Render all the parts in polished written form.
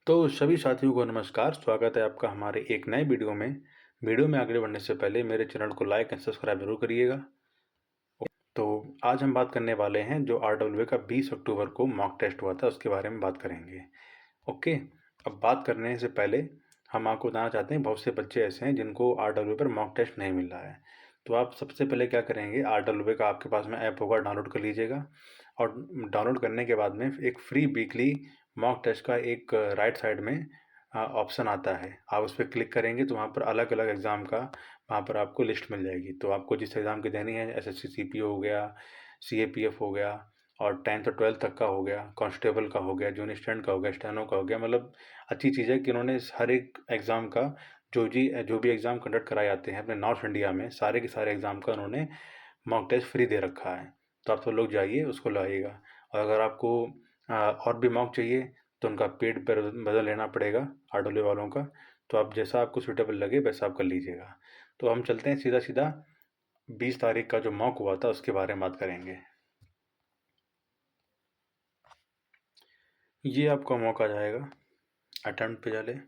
तो सभी साथियों को नमस्कार, स्वागत है आपका हमारे एक नए वीडियो में। वीडियो में आगे बढ़ने से पहले मेरे चैनल को लाइक एंड सब्सक्राइब जरूर करिएगा। तो आज हम बात करने वाले हैं जो आरडब्ल्यूए का 20 अक्टूबर को मॉक टेस्ट हुआ था उसके बारे में बात करेंगे। ओके, अब बात करने से पहले हम आपको बताना चाहते हैं बहुत से बच्चे ऐसे हैं जिनको आरडब्ल्यूए पर मॉक टेस्ट नहीं मिल रहा है। तो आप सबसे पहले क्या करेंगे, आरडब्ल्यूए का आपके पास में ऐप होगा, डाउनलोड कर लीजिएगा। और डाउनलोड करने के बाद में एक फ्री वीकली मॉक टेस्ट का एक राइट साइड में ऑप्शन आता है। आप उस पर क्लिक करेंगे तो वहाँ पर अलग अलग एग्ज़ाम का वहाँ पर आपको लिस्ट मिल जाएगी। तो आपको जिस एग्ज़ाम की देनी है, एसएससी सीपीओ हो गया, सीएपीएफ हो गया, और 10th और 12th तक का हो गया, कांस्टेबल का हो गया, जूनियर स्टूडेंट का हो गया, स्टेनो का हो गया, मतलब अच्छी चीज़ है कि उन्होंने हर एक एग्ज़ाम का जो भी एग्ज़ाम कंडक्ट कराए जाते हैं अपने नॉर्थ इंडिया में, सारे के सारे एग्ज़ाम का उन्होंने मॉक टेस्ट फ्री दे रखा है। तो आप सब लोग जाइए, उसको लाइएगा। और अगर आपको और भी मॉक चाहिए तो उनका पेड पर बदल लेना पड़ेगा आरडब्ल्यू वालों का। तो आप जैसा आपको सूटेबल लगे वैसा आप कर लीजिएगा। तो हम चलते हैं सीधा सीधा 20 तारीख का जो मॉक हुआ था उसके बारे में बात करेंगे। ये आपका मौका जाएगा, अटेम्प्ट पे चले।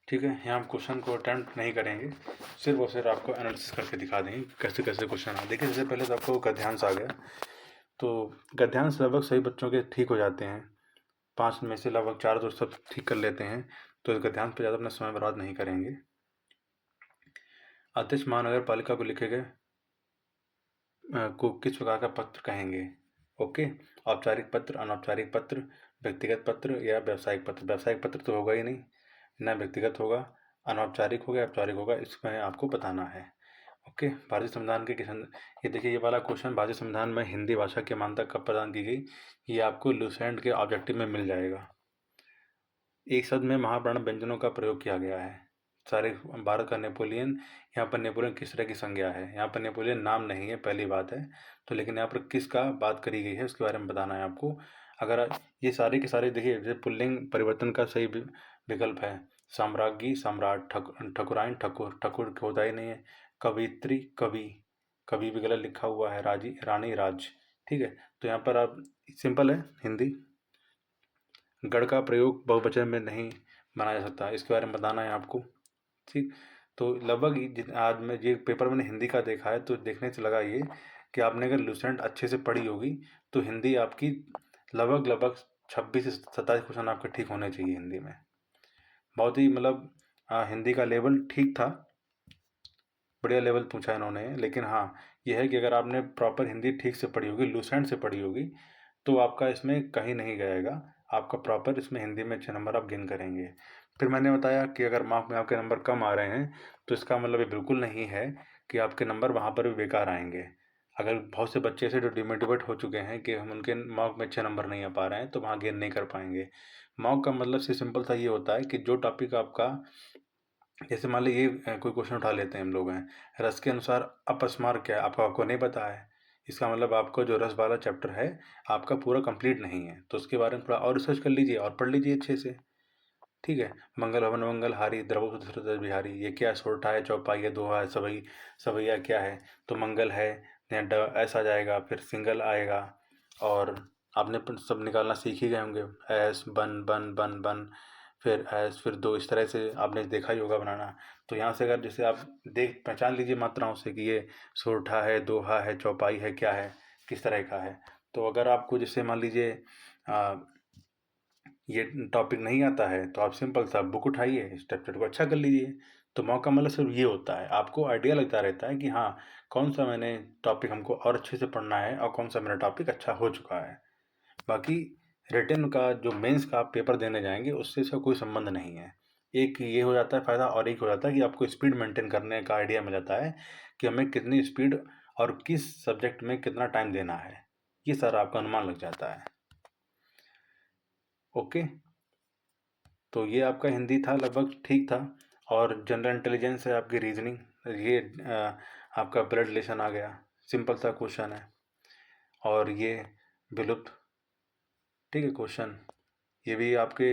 ठीक है, यहाँ हम क्वेश्चन को अटेम्प्ट नहीं करेंगे, सिर्फ और सिर्फ आपको एनालिसिस करके दिखा देंगे कैसे कैसे क्वेश्चन आ। देखिए, सबसे पहले तो आपको गद्यांश आ गया। तो गद्यांश लगभग सभी बच्चों के ठीक हो जाते हैं, 5 में से लगभग 4 तो सब ठीक कर लेते हैं। तो इस गद्यांश पर ज़्यादा अपना समय बर्बाद नहीं करेंगे। अध्यक्ष महानगर पालिका को लिखे गए को किस प्रकार का पत्र कहेंगे? ओके, औपचारिक पत्र, अनौपचारिक पत्र, व्यक्तिगत पत्र या व्यावसायिक पत्र। व्यावसायिक पत्र तो होगा ही नहीं, ना व्यक्तिगत होगा, अनौपचारिक होगा, औपचारिक होगा, इसमें आपको बताना है। ओके, भारतीय संविधान के किसान, ये देखिए ये वाला क्वेश्चन, भारतीय संविधान में हिंदी भाषा की मान्यता कब प्रदान की गई? ये आपको लुसेंट के ऑब्जेक्टिव में मिल जाएगा। एक शब्द में महावर्ण व्यंजनों का प्रयोग किया गया है। सारे भारत का नेपोलियन, यहाँ पर नेपोलियन किस तरह की संज्ञा है? यहाँ पर नेपोलियन नाम नहीं है, पहली बात है। तो लेकिन यहाँ पर किसका बात करी गई है उसके बारे में बताना है आपको। अगर ये सारे के सारे देखिए, जैसे पुल्लिंग परिवर्तन का सही विकल्प है साम्राज्ञी, सम्राट, ठकुराइन, ठकुर, ठकुर होता ही नहीं है। कवित्री, कवि, कवि भी गलत लिखा हुआ है। राजी, रानी, राज। ठीक है, तो यहाँ पर आप, सिंपल है हिंदी। गढ़ का प्रयोग बहुवचन में नहीं बनाया जा सकता, इसके बारे में बताना है आपको। ठीक, तो लगभग आज में ये पेपर मैंने हिंदी का देखा है, तो देखने से लगा ये कि आपने अगर लुसेंट अच्छे से पढ़ी होगी तो हिंदी आपकी लगभग लगभग 26 से 27 क्वेश्चन आपके ठीक होने चाहिए हिंदी में। बहुत ही मतलब हिंदी का लेवल ठीक था, बढ़िया लेवल पूछा इन्होंने। लेकिन हाँ, यह है कि अगर आपने प्रॉपर हिंदी ठीक से पढ़ी होगी, लुसेंट से पढ़ी होगी, तो आपका इसमें कहीं नहीं जाएगा। आपका प्रॉपर इसमें हिंदी में अच्छे नंबर आप गेन करेंगे। फिर मैंने बताया कि अगर मार्क में आपके नंबर कम आ रहे हैं तो इसका मतलब ये बिल्कुल नहीं है कि आपके नंबर वहाँ पर भी बेकार आएंगे। अगर बहुत से बच्चे ऐसे जो डिमोटिवेट हो चुके हैं कि हम उनके मार्क में अच्छे नंबर नहीं आ पा रहे हैं तो वहाँ गेन नहीं कर पाएंगे। मार्क का मतलब से सिंपल सा ये होता है कि जो टॉपिक आपका, जैसे मान लीजिए कोई क्वेश्चन उठा लेते हैं हम लोग हैं, रस के अनुसार अपस्मार क्या है, आपको नहीं पता है। इसका मतलब आपको जो रस वाला चैप्टर है आपका पूरा कंप्लीट नहीं है, तो उसके बारे में थोड़ा और रिसर्च कर लीजिए और पढ़ लीजिए अच्छे से। ठीक है, मंगल भवन मंगल हारी, द्रवपद सरस्वती बिहारी, ये क्या है? सोरठा है, चौपाई है, दोहा है, सवैया क्या है? तो मंगल है, ऐसा जाएगा, फिर सिंगल आएगा। और आपने सब निकालना सीख ही गए होंगे, एस बन बन बन बन, फिर एस, फिर दो, इस तरह से आपने देखा ही होगा बनाना। तो यहाँ से अगर जैसे आप देख पहचान लीजिए मात्राओं से कि ये सोरठा है, दोहा है, चौपाई है, क्या है, किस तरह का है। तो अगर आपको जैसे मान लीजिए ये टॉपिक नहीं आता है तो आप सिंपल सा बुक उठाइए, इस चैप्टर को अच्छा कर लीजिए। तो मौका मतलब सिर्फ ये होता है, आपको आइडिया लगता रहता है कि हाँ, कौन सा मैंने टॉपिक हमको और अच्छे से पढ़ना है और कौन सा मेरा टॉपिक अच्छा हो चुका है। बाकी रिटन का जो मेंस का आप पेपर देने जाएंगे उससे इसका कोई संबंध नहीं है। एक ये हो जाता है फ़ायदा, और एक हो जाता है कि आपको स्पीड मेंटेन करने का आइडिया मिल जाता है कि हमें कितनी स्पीड और किस सब्जेक्ट में कितना टाइम देना है, ये सारा आपका अनुमान लग जाता है। ओके, तो ये आपका हिंदी था, लगभग ठीक था। और जनरल इंटेलिजेंस है आपकी, रीजनिंग, ये आपका ब्लड रिलेशन आ गया, सिंपल सा क्वेश्चन है। और ये विलुप्त, ठीक है क्वेश्चन, ये भी आपके,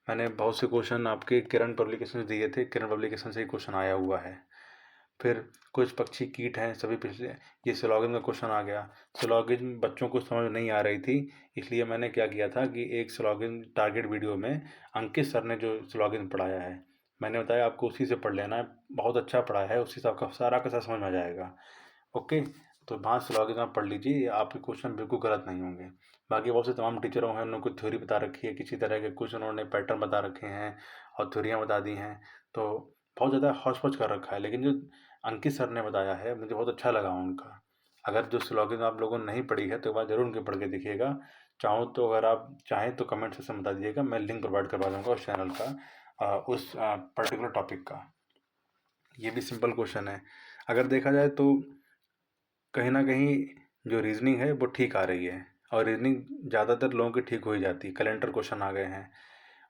मैंने बहुत से क्वेश्चन आपके किरण पब्लिकेशन से दिए थे, किरण पब्लिकेशन से ही क्वेश्चन आया हुआ है। फिर कुछ पक्षी कीट हैं सभी पिछले, ये सिलॉगिज्म का क्वेश्चन आ गया। सिलॉगिज्म बच्चों को समझ नहीं आ रही थी, इसलिए मैंने क्या किया था कि एक सिलॉगिज्म टारगेट वीडियो में अंकित सर ने जो सिलॉगिज्म पढ़ाया है, मैंने बताया आपको उसी से पढ़ लेना है, बहुत अच्छा पढ़ाया है, उसी से आपका सारा का सारा समझ में आ जाएगा। ओके, तो वहाँ सिलॉगिज्म आप पढ़ लीजिए, आपके क्वेश्चन बिल्कुल गलत नहीं होंगे। बाकी बहुत से तमाम टीचरों हैं, उन्होंने कुछ थ्योरी बता रखी है, किसी तरह के कुछ उन्होंने पैटर्न बता रखे हैं और थ्योरियाँ बता दी हैं, तो बहुत ज़्यादा हौच-पौच कर रखा है। लेकिन जो अंकित सर ने बताया है, मुझे बहुत अच्छा लगा उनका। अगर जो सिलॉगिज्म आप लोगों ने नहीं पढ़ी है तो एक बार ज़रूर उनकी पढ़ के देखिएगा। चाहो तो अगर आप चाहें तो कमेंट सेक्शन में बता दीजिएगा, मैं लिंक प्रोवाइड करवा दूँगा उस चैनल का, उस पर्टिकुलर टॉपिक का। ये भी सिंपल क्वेश्चन है। अगर देखा जाए तो कहीं न कहीं जो रीज़निंग है वो ठीक आ रही है, और रीज़निंग ज़्यादातर लोगों की ठीक हो ही जाती है। कैलेंडर क्वेश्चन आ गए हैं,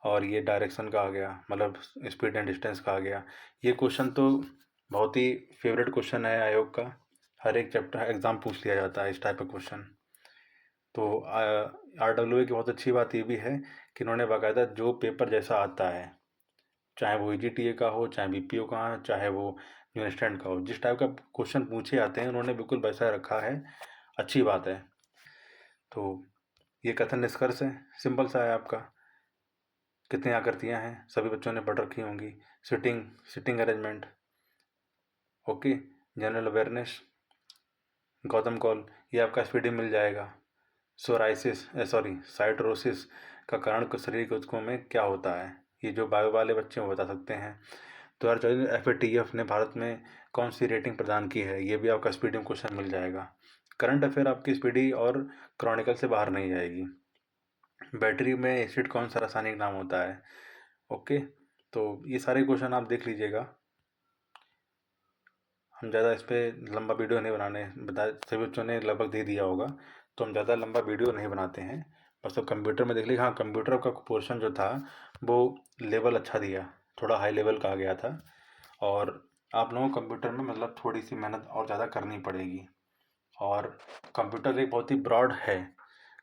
और ये डायरेक्शन का आ गया, मतलब स्पीड एंड डिस्टेंस का आ गया। ये क्वेश्चन तो बहुत ही फेवरेट क्वेश्चन है आयोग का, हर एक चैप्टर एग्ज़ाम पूछ लिया जाता है इस टाइप का क्वेश्चन। तो RWA की बहुत अच्छी बात ये भी है कि इन्होंने बाकायदा जो पेपर जैसा आता है, चाहे वो EGTA का हो, चाहे BPO का हो, चाहे वो यूनिट स्टैंड का हो, जिस टाइप का क्वेश्चन पूछे जाते हैं उन्होंने बिल्कुल वैसा रखा है। अच्छी बात है। तो ये कथन निष्कर्ष है, सिंपल सा है आपका। कितनी आकृतियाँ हैं, सभी बच्चों ने पढ़ रखी होंगी। Sitting arrangement, okay. General awareness, Gautam Kaul, ये आपका स्पीडी मिल जाएगा। साइटोरोसिस का कारण शरीर के ऊतकों में क्या होता है, ये जो बायो वाले बच्चे हैं वो बता सकते हैं। 2024 में FATF ने भारत में कौन सी रेटिंग प्रदान की है, ये भी आपका स्पीडी में क्वेश्चन मिल जाएगा। करंट अफेयर आपकी स्पीडी और क्रॉनिकल से बाहर नहीं जाएगी। बैटरी में एसिड कौन सा रासायनिक नाम होता है, ओके। तो ये सारे क्वेश्चन आप देख लीजिएगा। हम ज़्यादा इस पर लंबा वीडियो नहीं बनाने, सभी बच्चों ने लगभग दे दिया होगा, तो हम ज़्यादा लंबा वीडियो नहीं बनाते हैं। बस तो कंप्यूटर में देख लीजिए। हाँ, कंप्यूटर का पोर्शन जो था वो लेवल अच्छा दिया, थोड़ा हाई लेवल का आ गया था, और आप लोगों को कंप्यूटर में मतलब थोड़ी सी मेहनत और ज़्यादा करनी पड़ेगी। और कंप्यूटर एक बहुत ही ब्रॉड है,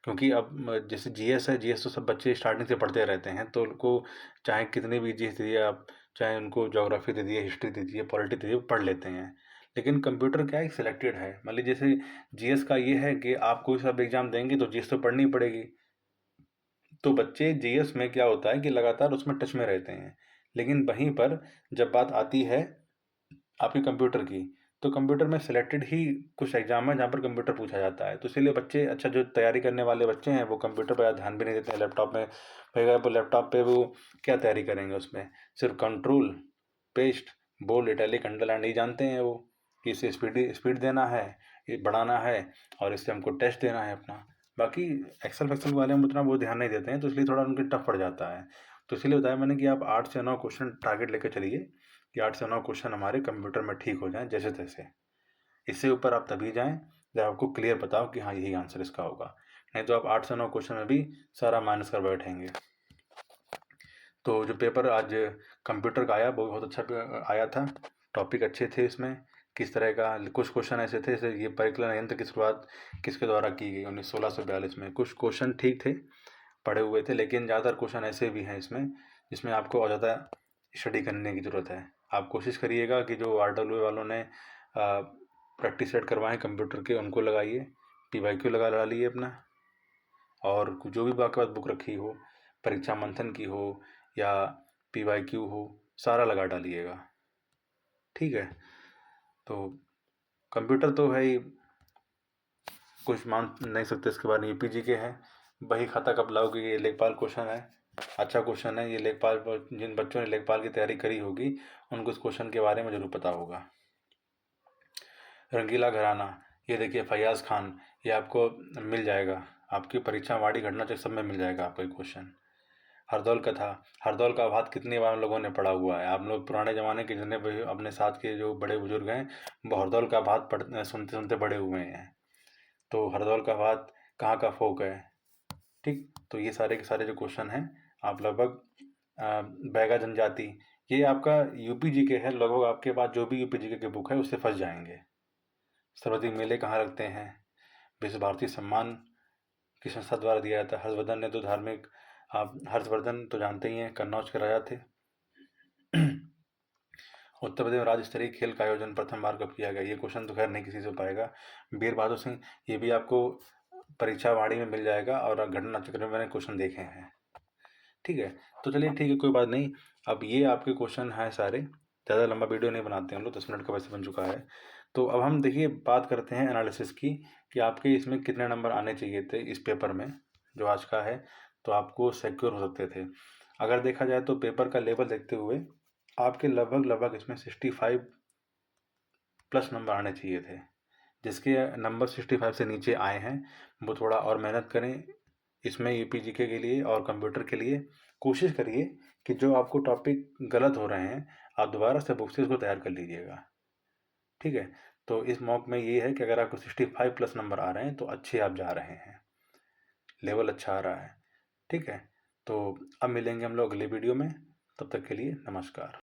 क्योंकि अब जैसे GS है, GS तो सब बच्चे स्टार्टिंग से पढ़ते रहते हैं, तो उनको चाहे कितने भी GS दे दिए आप, चाहे उनको ज्योग्राफी दे दिए, हिस्ट्री दे दिए, पॉलिटी दे दिए, वो पढ़ लेते हैं। लेकिन कंप्यूटर क्या है, सिलेक्टेड है। मान लीजिए जैसे GS का ये है कि आप कोई सा भी एग्जाम देंगे तो GS तो पढ़नी ही पड़ेगी, तो बच्चे GS में क्या होता है कि लगातार उसमें टच में रहते हैं। लेकिन वहीं पर जब बात आती है आपकी कंप्यूटर की, तो कंप्यूटर में सिलेक्टेड ही कुछ एग्जाम है जहाँ पर कंप्यूटर पूछा जाता है, तो इसीलिए बच्चे, अच्छा जो तैयारी करने वाले बच्चे हैं वो कंप्यूटर पर ध्यान भी नहीं देते हैं। लैपटॉप में भैया, वो लैपटॉप पे वो क्या तैयारी करेंगे, उसमें सिर्फ control paste bold italic underline नहीं जानते हैं वो, कि इसे स्पीड देना है, ये बढ़ाना है, और इससे हमको टेस्ट देना है अपना। बाकी एक्सेल फैक्सल वाले हम उतना वो ध्यान नहीं देते हैं, तो इसलिए थोड़ा उनके टफ पड़ जाता है। तो इसलिए बताया मैंने कि आप 8 से 9 क्वेश्चन टारगेट लेकर चलिए, कि 8 से 9 क्वेश्चन हमारे कंप्यूटर में ठीक हो जाएं जैसे तैसे। इससे ऊपर आप तभी जाएं जब आपको क्लियर बताओ कि हाँ यही आंसर इसका होगा, नहीं तो आप 8 से 9 क्वेश्चन में भी सारा माइनस कर बैठेंगे। तो जो पेपर आज कंप्यूटर का आया वो बहुत अच्छा आया था, टॉपिक अच्छे थे इसमें। किस तरह का, कुछ क्वेश्चन ऐसे थे जैसे ये परिकलन यंत्र की शुरुआत किसके द्वारा की गई 1642 में, कुछ क्वेश्चन ठीक थे, पढ़े हुए थे, लेकिन ज़्यादातर क्वेश्चन ऐसे भी हैं इसमें जिसमें आपको और ज़्यादा स्टडी करने की ज़रूरत है। आप कोशिश करिएगा कि जो RWA वालों ने प्रैक्टिस सेट करवाएं कंप्यूटर के, उनको लगाइए, PYQ लगा डालिए अपना, और जो भी आपके पास बुक रखी हो, परीक्षा मंथन की हो या PYQ हो, सारा लगा डालिएगा, ठीक है। तो कंप्यूटर तो भाई कुछ मान नहीं सकते इसके बारे में। UPG के हैं, बही खाता कब लाओगे, ये लेखपाल क्वेश्चन है, अच्छा क्वेश्चन है ये। लेखपाल, जिन बच्चों ने लेखपाल की तैयारी करी होगी उनको इस क्वेश्चन के बारे में ज़रूर पता होगा। रंगीला घराना, ये देखिए फैयाज़ खान, ये आपको मिल जाएगा, आपकी परीक्षा वाड़ी घटना चक्र सब में मिल जाएगा आपको ये क्वेश्चन। हरदौल कथा, हरदौल का भात कितनी बार हम लोगों ने पढ़ा हुआ है। आप लोग पुराने ज़माने के जितने भी अपने साथ के जो बड़े बुजुर्ग हैं वो हरदौल का भात सुनते सुनते बड़े हुए हैं। तो हरदौल का भात कहाँ का फोक है, ठीक। तो ये सारे के सारे जो क्वेश्चन हैं आप लगभग बैगा जनजाति, ये आपका UPG है, लगभग आपके पास जो भी UPG की बुक है उससे फंस जाएंगे। सर्वाधिक मेले कहाँ लगते हैं, विश्व भारती सम्मान किस संस्था द्वारा दिया जाता है। हर्षवर्धन ने तो धार्मिक, आप हर्षवर्धन तो जानते ही हैं, कन्नौज के राजा थे। उत्तर प्रदेश में राज्य स्तरीय खेल का आयोजन प्रथम बार कब किया गया? ये क्वेश्चन तो खैर नहीं किसी से पाएगा। वीर बहादुर सिंह, ये भी आपको परीक्षा वाणी में मिल जाएगा और घटना चक्र में मैंने क्वेश्चन देखे हैं। ठीक है, तो चलिए ठीक है, कोई बात नहीं। अब ये आपके क्वेश्चन हैं सारे, ज़्यादा लंबा वीडियो नहीं बनाते हैं हम लोग, 10 मिनट का वैसे बन चुका है। तो अब हम देखिए बात करते हैं एनालिसिस की कि आपके इसमें कितने नंबर आने चाहिए थे इस पेपर में जो आज का है, तो आपको सिक्योर हो सकते थे। अगर देखा जाए तो पेपर का लेवल देखते हुए आपके लगभग इसमें 65 प्लस नंबर आने चाहिए थे। जिसके नंबर 65 से नीचे आए हैं वो थोड़ा और मेहनत करें इसमें यूपीजीके के लिए और कंप्यूटर के लिए। कोशिश करिए कि जो आपको टॉपिक गलत हो रहे हैं आप दोबारा से बुक से उसको तैयार कर लीजिएगा। ठीक है, तो इस मॉक में ये है कि अगर आपको 65 प्लस नंबर आ रहे हैं तो अच्छे आप जा रहे हैं, लेवल अच्छा आ रहा है। ठीक है, तो अब मिलेंगे हम लोग अगले वीडियो में, तब तक के लिए नमस्कार।